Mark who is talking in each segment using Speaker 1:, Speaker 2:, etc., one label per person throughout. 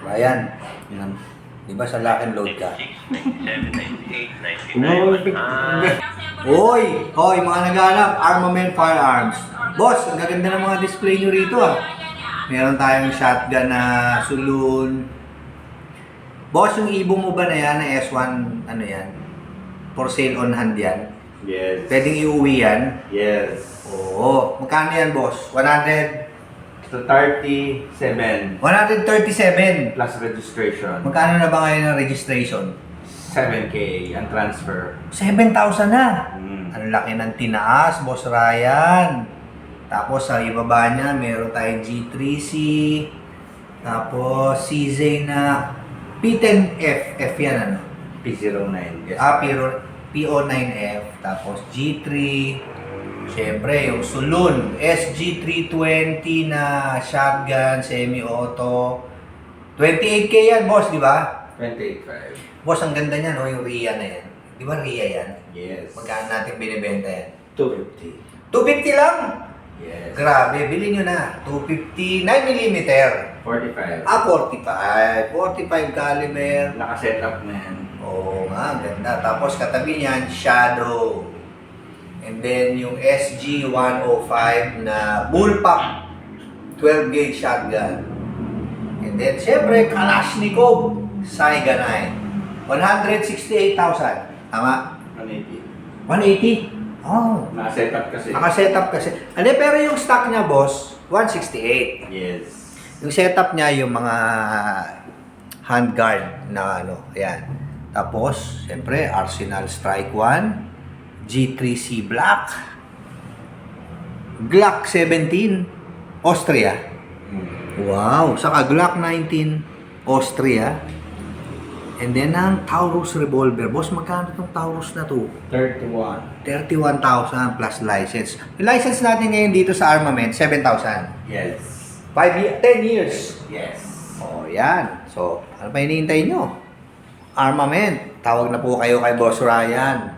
Speaker 1: Ryan, di ba sa lock and load ka? Hoy, mga naghahanap, Armament Firearms. Boss, ang gaganda ng mga display nyo rito ah. Meron tayong shotgun na Sulun. Boss, yung ibong mo ba na yan, na S1, ano yan? For sale on hand yan?
Speaker 2: Yes.
Speaker 1: Pwedeng iuwi yan?
Speaker 2: Yes.
Speaker 1: Oo. Magkano yan, boss? 100?
Speaker 2: So 37
Speaker 1: 137.
Speaker 2: plus registration.
Speaker 1: Magkano na ba ngayon ang registration?
Speaker 2: 7K ang transfer.
Speaker 1: 7,000 na.
Speaker 2: Mm.
Speaker 1: Ang laki ng tinaas, Boss Ryan. Tapos sa ibaba niya, meron tayong G3C. Tapos CZ na P10F. F yan ano?
Speaker 2: P09. Yes.
Speaker 1: PO9F. Tapos G3. Siyempre, yung Sulun. SG320 na shotgun, semi-auto. 28K yan, boss, di ba?
Speaker 2: 28.5.
Speaker 1: Boss, ang ganda niya, no? Yung RIA na yan. Di ba RIA yan?
Speaker 2: Yes.
Speaker 1: Magkano natin binibenta yan?
Speaker 2: 250.
Speaker 1: 250 lang!
Speaker 2: Yes.
Speaker 1: Grabe, bilhin nyo na. 250, 9mm.
Speaker 2: 45.
Speaker 1: 45. 45 caliber.
Speaker 2: Naka-setup na yan.
Speaker 1: Oo nga, ganda. Tapos katabi niyan, Shadow. And then yung SG105 na bullpup 12 gauge shotgun. And then syempre Kalashnikov Saiga 9. 168,000. Tama?
Speaker 2: 180.
Speaker 1: 180. Oh.
Speaker 2: Naka-setup kasi.
Speaker 1: Naka-setup kasi. Ano, pero yung stock niya, boss, 168.
Speaker 2: Yes.
Speaker 1: Yung setup niya, yung mga handguard na ano, ayan. Tapos, siyempre, Arsenal Strike 1, G3C Black, Glock 17, Austria. Wow! Saka Glock 19, Austria. And then, ang Taurus Revolver. Boss, magkano itong Taurus na to?
Speaker 2: 31.
Speaker 1: 31,000 plus license. Yung license natin ngayon dito sa Armament, 7,000.
Speaker 2: Yes.
Speaker 1: 10 years.
Speaker 2: Yes.
Speaker 1: Oh, yan. So, ano pa hinihintay nyo? Armament. Tawag na po kayo kay Boss Ryan.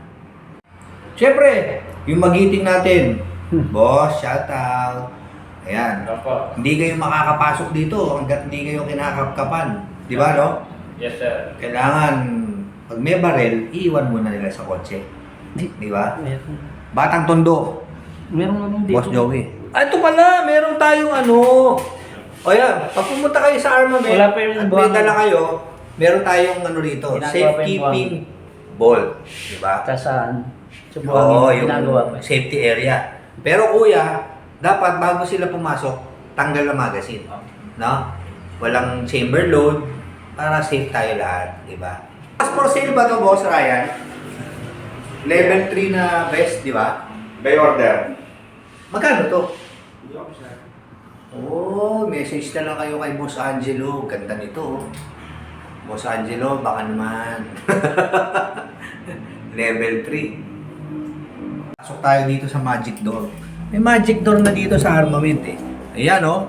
Speaker 1: Siyempre, yung magiting natin. Boss, shout out. Ayan.
Speaker 2: Opo.
Speaker 1: Hindi kayo makakapasok dito hanggat hindi kayo kinakapkapan. Di ba, no?
Speaker 2: Yes, sir.
Speaker 1: Kailangan, pag may barel, iiwan muna nila sa kotse. Di ba?
Speaker 3: Meron.
Speaker 1: Batang Tondo.
Speaker 3: Meron naman dito.
Speaker 1: Boss Joey. Ah, ito pala, meron tayong ano. O yan, pag pumunta kayo sa Armament,
Speaker 3: Wala pa yung
Speaker 1: at may
Speaker 3: buwangan.
Speaker 1: dala kayo, meron tayong ano rito,
Speaker 3: Ginagawa pa yung
Speaker 1: safekeeping ball. Diba?
Speaker 3: Saan? Sa
Speaker 1: Oo,
Speaker 3: buhangin,
Speaker 1: yung
Speaker 3: ginagawa pa.
Speaker 1: safety area. Pero kuya, dapat bago sila pumasok, tanggal na magazine. No? Walang chamber load, para safe tayo lahat. Diba? As for sale ba to, Boss Ryan? Level 3 na vest, di ba?
Speaker 2: By order.
Speaker 1: Magkano to? Oh, message na lang kayo kay Boss Angelo. Ganda nito. Boss Angelo, baka naman. Level 3. Pasok tayo dito sa magic door. May magic door na dito sa Armament eh. Ayan oh.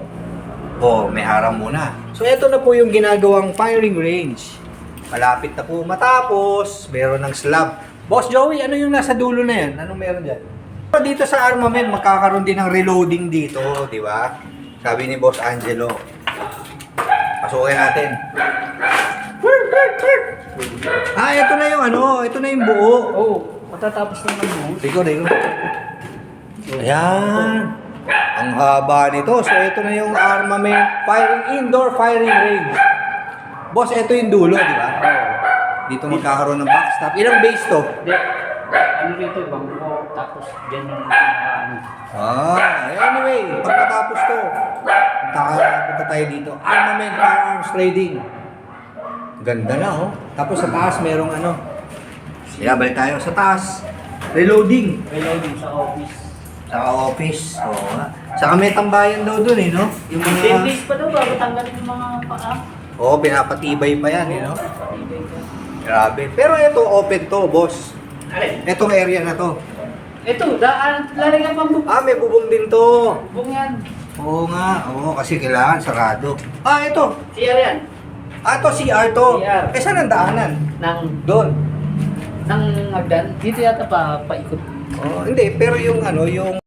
Speaker 1: Oh, may harang muna. So ito na po yung ginagawang firing range. Malapit na po matapos. Meron ng slab. Boss Joey, ano yung nasa dulo na yan? Anong meron dyan? Dito sa Armament, magkakaroon din ng reloading dito, di ba? Sabi ni Boss Angelo. Pasukin natin. Ah, ito na yung ano, ito na yung buo.
Speaker 3: Oo, matatapos na naman.
Speaker 1: Rico. Ayan. Ang haba nito. So, ito na yung Armament indoor firing range. Boss, ito yung dulo, di ba? Dito magkakaroon ng backstop. Ilang base to?
Speaker 3: Hindi. Ano rito, bangko, tapos dyan yung ano.
Speaker 1: Anyway, pagkatapos to, punta tayo dito. Armament Firearms Trading. Ganda na, oh. Tapos sa taas, merong ano. Balik tayo sa taas. Reloading.
Speaker 3: Reloading sa office.
Speaker 1: Sa office. Oo nga. Saka may tambayan daw dun eh, no? Yung
Speaker 3: 10
Speaker 1: mga...
Speaker 3: days pa daw bago tanggalin yung mga paa.
Speaker 1: Oo, pinapatibay pa yan, eh, no?
Speaker 3: Patibay ka.
Speaker 1: Grabe. Pero ito, open to, boss.
Speaker 3: Alin?
Speaker 1: Itong area na to.
Speaker 3: Ito, lalagyan pang bubong.
Speaker 1: Ah, may bubong din to.
Speaker 3: Bubong yan.
Speaker 1: Oo nga. Oo, kasi kailangan sarado. Ah, ito.
Speaker 3: CR yan.
Speaker 1: Ah, to CR to.
Speaker 3: CR.
Speaker 1: Eh, saan ang daanan? Doon.
Speaker 3: Ng hagdan. Dito yata paikot.
Speaker 1: Oh, hindi. Pero yung ano, yung